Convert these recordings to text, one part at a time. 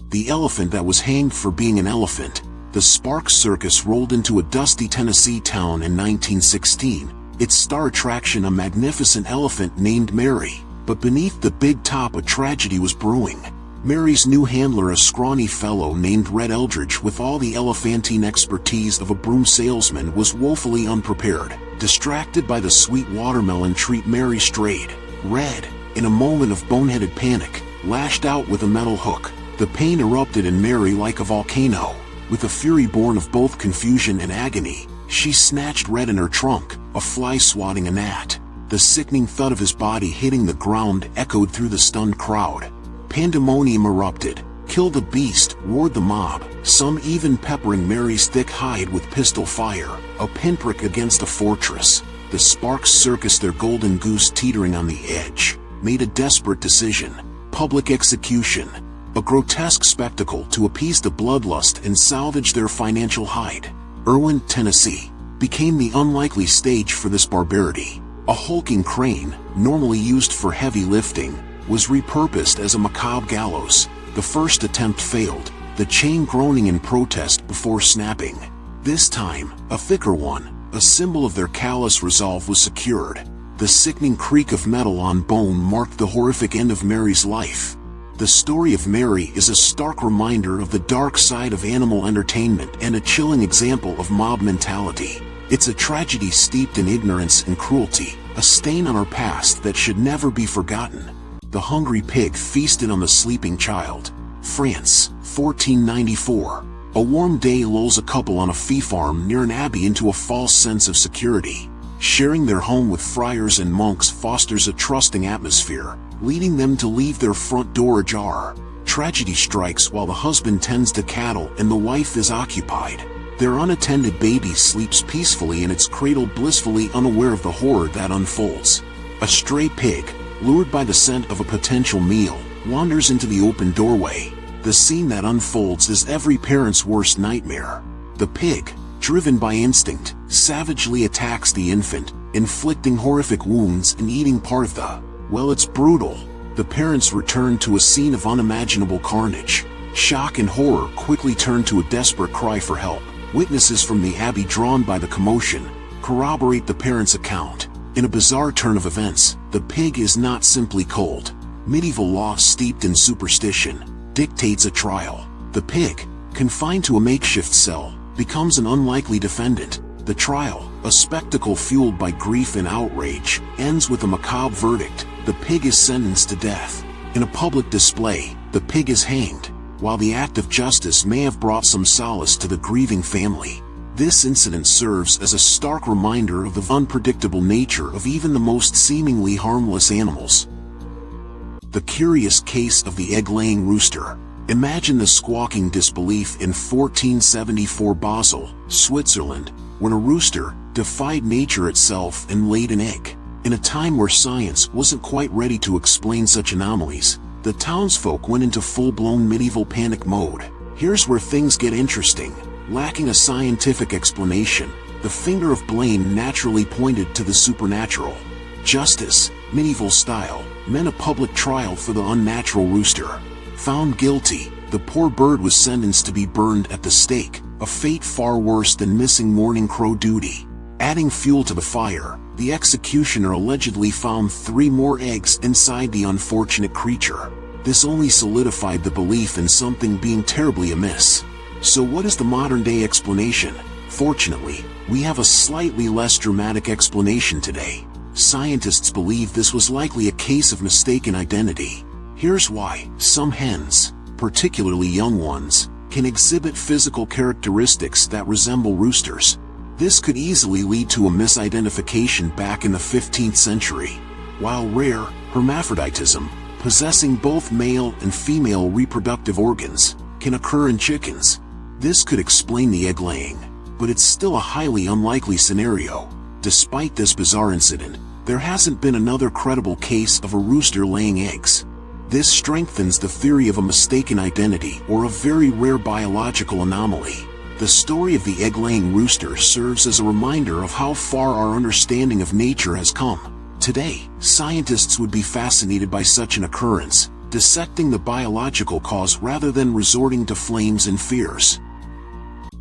the elephant that was hanged for being an elephant. The Sparks Circus rolled into a dusty Tennessee town in 1916, its star attraction a magnificent elephant named Mary. But beneath the big top a tragedy was brewing. Mary's new handler, a scrawny fellow named Red Eldridge with all the elephantine expertise of a broom salesman, was woefully unprepared. Distracted by the sweet watermelon treat Mary strayed. Red, in a moment of boneheaded panic, lashed out with a metal hook. The pain erupted in Mary like a volcano. With a fury born of both confusion and agony, she snatched Red in her trunk, a fly swatting a gnat. The sickening thud of his body hitting the ground echoed through the stunned crowd. Pandemonium erupted. "Kill the beast," roared the mob, some even peppering Mary's thick hide with pistol fire, a pinprick against a fortress. The Sparks Circus, their golden goose teetering on the edge, made a desperate decision: public execution. A grotesque spectacle to appease the bloodlust and salvage their financial hide. Erwin, Tennessee, became the unlikely stage for this barbarity. A hulking crane, normally used for heavy lifting, was repurposed as a macabre gallows. The first attempt failed, the chain groaning in protest before snapping. This time, a thicker one, a symbol of their callous resolve, was secured. The sickening creak of metal on bone marked the horrific end of Mary's life. The story of Mary is a stark reminder of the dark side of animal entertainment and a chilling example of mob mentality. It's a tragedy steeped in ignorance and cruelty, a stain on our past that should never be forgotten. The hungry pig feasted on the sleeping child. France, 1494. A warm day lulls a couple on a fee farm near an abbey into a false sense of security. Sharing their home with friars and monks fosters a trusting atmosphere, leading them to leave their front door ajar. Tragedy strikes while the husband tends to cattle and the wife is occupied. Their unattended baby sleeps peacefully in its cradle, blissfully unaware of the horror that unfolds. A stray pig, lured by the scent of a potential meal, wanders into the open doorway. The scene that unfolds is every parent's worst nightmare. The pig, driven by instinct, savagely attacks the infant, inflicting horrific wounds and eating part of the... Well, it's brutal. The parents return to a scene of unimaginable carnage. Shock and horror quickly turn to a desperate cry for help. Witnesses from the abbey, drawn by the commotion, corroborate the parents' account. In a bizarre turn of events, the pig is not simply cold. Medieval law steeped in superstition dictates a trial. The pig, confined to a makeshift cell, becomes an unlikely defendant. The trial, a spectacle fueled by grief and outrage, ends with a macabre verdict. The pig is sentenced to death. In a public display, the pig is hanged. While the act of justice may have brought some solace to the grieving family, this incident serves as a stark reminder of the unpredictable nature of even the most seemingly harmless animals. The curious case of the egg-laying rooster. Imagine the squawking disbelief in 1474 Basel, Switzerland, when a rooster defied nature itself and laid an egg. In a time where science wasn't quite ready to explain such anomalies, the townsfolk went into full-blown medieval panic mode. Here's where things get interesting. Lacking a scientific explanation, the finger of blame naturally pointed to the supernatural. Justice, medieval style, meant a public trial for the unnatural rooster. Found guilty, the poor bird was sentenced to be burned at the stake, a fate far worse than missing morning crow duty. Adding fuel to the fire, the executioner allegedly found 3 more eggs inside the unfortunate creature. This only solidified the belief in something being terribly amiss. So what is the modern-day explanation? Fortunately, we have a slightly less dramatic explanation today. Scientists believe this was likely a case of mistaken identity. Here's why. Some hens, particularly young ones, can exhibit physical characteristics that resemble roosters. This could easily lead to a misidentification back in the 15th century. While rare, hermaphroditism, possessing both male and female reproductive organs, can occur in chickens. This could explain the egg laying, but it's still a highly unlikely scenario. Despite this bizarre incident, there hasn't been another credible case of a rooster laying eggs. This strengthens the theory of a mistaken identity or a very rare biological anomaly. The story of the egg-laying rooster serves as a reminder of how far our understanding of nature has come. Today, scientists would be fascinated by such an occurrence, dissecting the biological cause rather than resorting to flames and fears.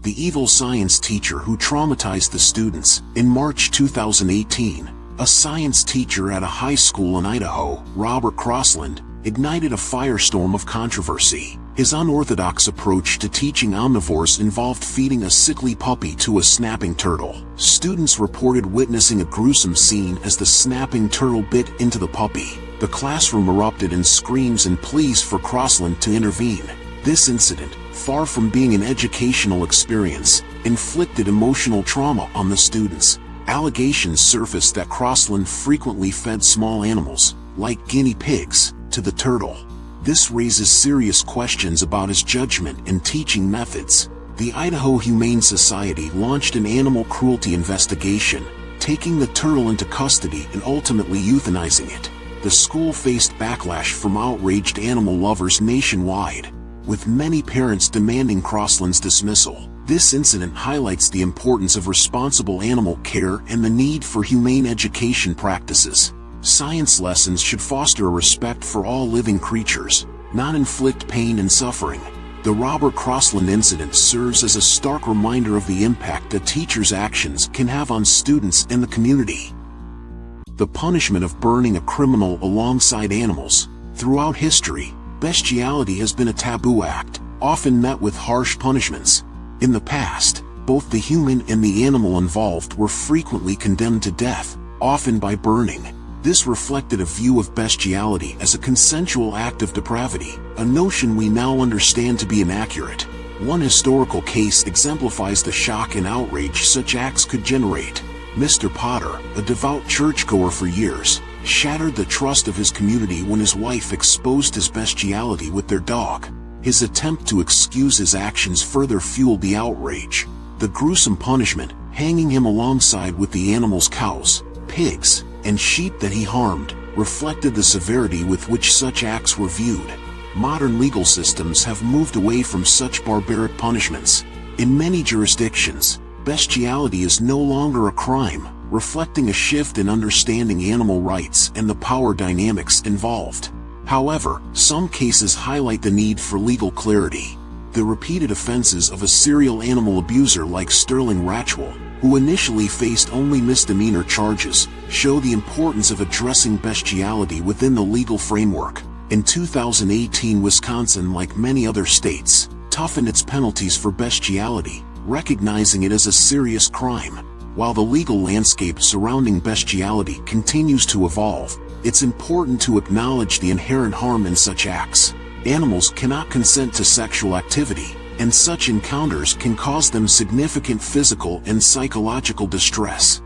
The evil science teacher who traumatized the students. In March 2018, a science teacher at a high school in Idaho, Robert Crosland, ignited a firestorm of controversy. His unorthodox approach to teaching omnivores involved feeding a sickly puppy to a snapping turtle. Students reported witnessing a gruesome scene as the snapping turtle bit into the puppy. The classroom erupted in screams and pleas for Crosland to intervene. This incident, far from being an educational experience, inflicted emotional trauma on the students. Allegations surfaced that Crosland frequently fed small animals, like guinea pigs, to the turtle. This raises serious questions about his judgment and teaching methods. The Idaho Humane Society launched an animal cruelty investigation, taking the turtle into custody and ultimately euthanizing it. The school faced backlash from outraged animal lovers nationwide, with many parents demanding Crosland's dismissal. This incident highlights the importance of responsible animal care and the need for humane education practices. Science lessons should foster a respect for all living creatures, not inflict pain and suffering. The Robert Crosland incident serves as a stark reminder of the impact a teacher's actions can have on students and the community. The punishment of burning a criminal alongside animals. Throughout history, bestiality has been a taboo act, often met with harsh punishments. In the past, both the human and the animal involved were frequently condemned to death, often by burning. This reflected a view of bestiality as a consensual act of depravity, a notion we now understand to be inaccurate. One historical case exemplifies the shock and outrage such acts could generate. Mr. Potter, a devout churchgoer for years, shattered the trust of his community when his wife exposed his bestiality with their dog. His attempt to excuse his actions further fueled the outrage. The gruesome punishment, hanging him alongside with the animal's cows, pigs, and sheep that he harmed, reflected the severity with which such acts were viewed. Modern legal systems have moved away from such barbaric punishments. In many jurisdictions, bestiality is no longer a crime, reflecting a shift in understanding animal rights and the power dynamics involved. However, some cases highlight the need for legal clarity. The repeated offenses of a serial animal abuser like Sterling Ratchwell, who initially faced only misdemeanor charges, show the importance of addressing bestiality within the legal framework. In 2018, Wisconsin, like many other states, toughened its penalties for bestiality, recognizing it as a serious crime. While the legal landscape surrounding bestiality continues to evolve, it's important to acknowledge the inherent harm in such acts. Animals cannot consent to sexual activity, and such encounters can cause them significant physical and psychological distress.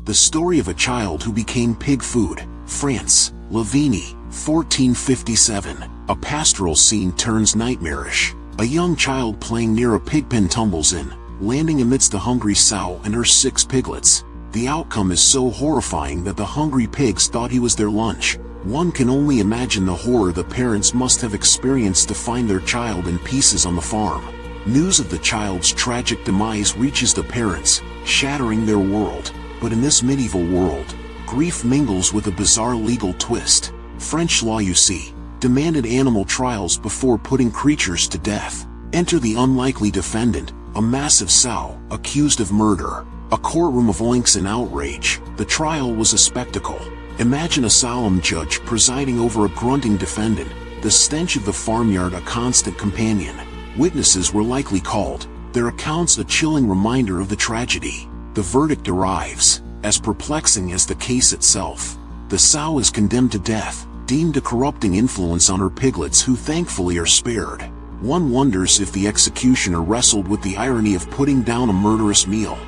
The story of a child who became pig food. France, Lavigny, 1457. A pastoral scene turns nightmarish. A young child playing near a pigpen tumbles in, landing amidst a hungry sow and her 6 piglets. The outcome is so horrifying that the hungry pigs thought he was their lunch. One can only imagine the horror the parents must have experienced to find their child in pieces on the farm. News of the child's tragic demise reaches the parents, shattering their world. But in this medieval world, grief mingles with a bizarre legal twist. French law, you see, demanded animal trials before putting creatures to death. Enter the unlikely defendant, a massive sow, accused of murder. A courtroom of oinks and outrage. The trial was a spectacle. Imagine a solemn judge presiding over a grunting defendant, the stench of the farmyard a constant companion. Witnesses were likely called, their accounts a chilling reminder of the tragedy. The verdict arrives, as perplexing as the case itself. The sow is condemned to death, deemed a corrupting influence on her piglets, who thankfully are spared. One wonders if the executioner wrestled with the irony of putting down a murderous meal.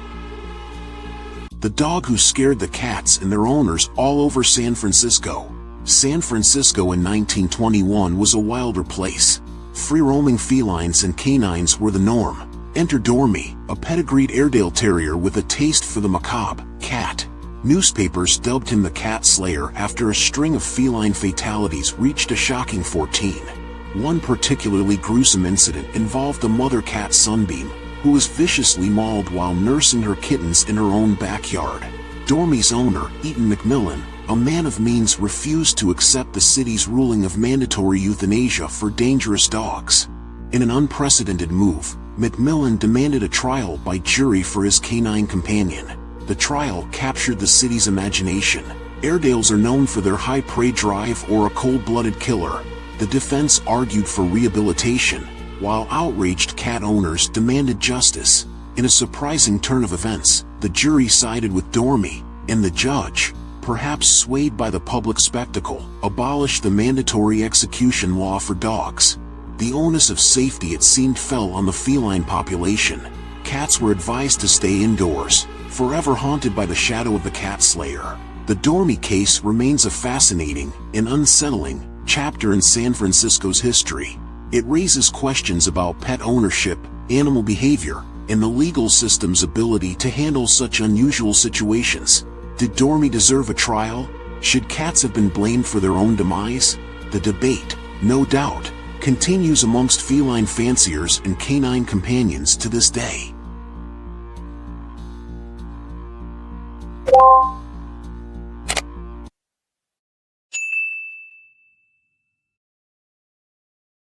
The dog who scared the cats and their owners all over San Francisco. San Francisco in 1921 was a wilder place. Free-roaming felines and canines were the norm. Enter Dormie, a pedigreed Airedale Terrier with a taste for the macabre, cat. Newspapers dubbed him the Cat Slayer after a string of feline fatalities reached a shocking 14. One particularly gruesome incident involved a mother cat, Sunbeam, who was viciously mauled while nursing her kittens in her own backyard. Dormie's owner, Eaton McMillan, a man of means refused to accept the city's ruling of mandatory euthanasia for dangerous dogs. In an unprecedented move, Macmillan demanded a trial by jury for his canine companion. The trial captured the city's imagination. Airedales are known for their high prey drive or a cold-blooded killer. The defense argued for rehabilitation, while outraged cat owners demanded justice. In a surprising turn of events, the jury sided with Dormie, and the judge, perhaps swayed by the public spectacle, abolished the mandatory execution law for dogs. The onus of safety, it seemed, fell on the feline population. Cats were advised to stay indoors, forever haunted by the shadow of the cat slayer. The Dormie case remains a fascinating and unsettling chapter in San Francisco's history. It raises questions about pet ownership, animal behavior, and the legal system's ability to handle such unusual situations. Did Dormie deserve a trial? Should cats have been blamed for their own demise? The debate, no doubt, continues amongst feline fanciers and canine companions to this day.